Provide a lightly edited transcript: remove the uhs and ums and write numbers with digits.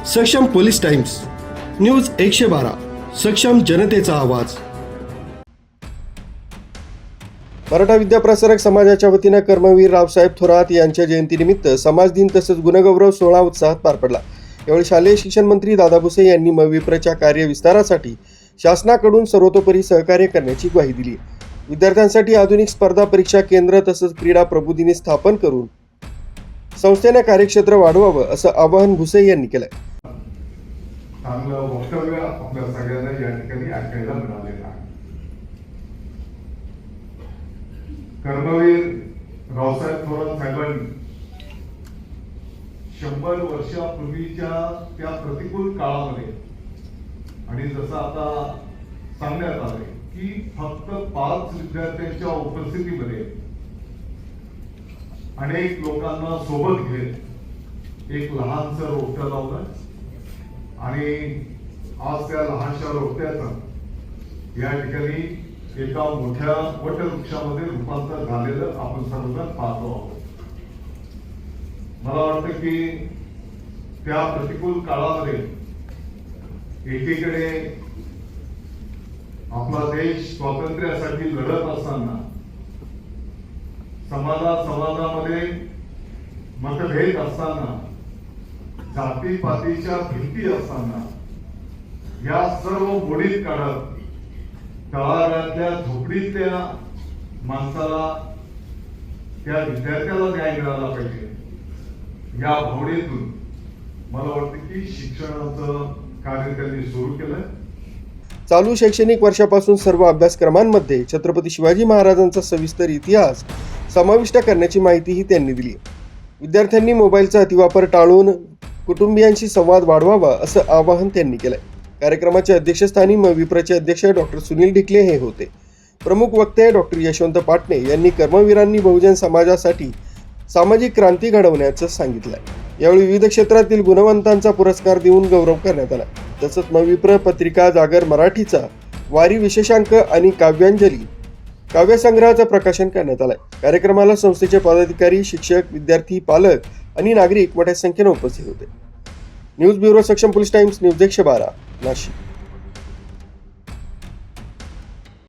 सक्षम police times news 112 सक्षम जनतेचा आवाज। मराठा विद्याप्रसारक समाजाच्या वतीने कर्मवीर रावसाहेब थोरात यांच्या जयंतीनिमित्त समाज दिन तसेच गुणगौरव सोहळा उत्साहात पार पडला। यावेळी शालेय शिक्षण मंत्री दादा भुसे यांनी मविप्रच्या कार्यविस्तारासाठी शासनाकडून सर्वतोपरी सहकार्य करण्याची ग्वाही दिली। विद्यार्थ्यांसाठी आधुनिक स्पर्धा परीक्षा केंद्र तसेच क्रीडा प्रबोधिनी स्थापन करून संस्थेने कार्यक्षेत्र वाढवावं असं आवाहन भुसे यांनी केलं। चांगलं वक्तव्य आपल्या सगळ्यांना या ठिकाणी ऐकायला मिळालेलं आहे। कर्मवीर रावसाहेब थोरात साहेबांनी 100 वर्षापूर्वीच्या त्या प्रतिकूल काळामध्ये आणि जसं आता सांगण्यात आलंय की फक्त 5 विद्यार्थ्यांच्या उपस्थितीमध्ये अनेक लोकांना सोबत घेत एक लहानसं रोपटं लावलं आणि आज त्या लहानशा रोपट्याचं या ठिकाणी एका मोठ्या वटवृक्षामध्ये रूपांतर झालेलं आपण सर्वजण पाहतो आहोत। मला वाटतं की त्या प्रतिकूल काळामध्ये एकीकडे आपला देश स्वातंत्र्यासाठी लढत असताना समाजामध्ये मतभेद असताना जातीपातीच्या भिंती असताना या सर्व मोडीत काढत तळागाळातल्या झोपडीतल्या माणसाला त्या विद्यार्थ्याला न्याय मिळाला पाहिजे या भावनेतून मला वाटतं की शिक्षणाचं कार्य त्यांनी सुरू केलं। चालू शैक्षणिक वर्षापासून सर्व अभ्यासक्रमांमध्ये छत्रपती शिवाजी महाराजांचा सविस्तर इतिहास समाविष्ट करण्याची माहितीही त्यांनी दिली। विद्यार्थ्यांनी मोबाईलचा अतिवापर टाळून कुटुंबियांशी संवाद वाढवावा असं आवाहन त्यांनी केलंय। कार्यक्रमाच्या अध्यक्षस्थानी मविप्रचे अध्यक्ष डॉक्टर सुनील ढिकले हे होते। प्रमुख वक्ते डॉक्टर यशवंत पाटणे यांनी कर्मवीरांनी बहुजन समाजासाठी सामाजिक क्रांती घडवण्याचं सांगितलंय। यावेळी विविध क्षेत्रातील गुणवंतांचा पुरस्कार देऊन गौरव करण्यात आला। तसंच मविप्र पत्रिका जागर मराठीचा वारी विशेषांक आणि काव्यांजली काव्यसंग्रहाचं प्रकाशन करण्यात आलंय। कार्यक्रमाला संस्थेचे पदाधिकारी, शिक्षक, विद्यार्थी, पालक आणि नागरिक मोठ्या संख्येने उपस्थित होते। न्यूज ब्युरो सक्षम पोलीस टाइम्स न्यूज 112 नाशिक।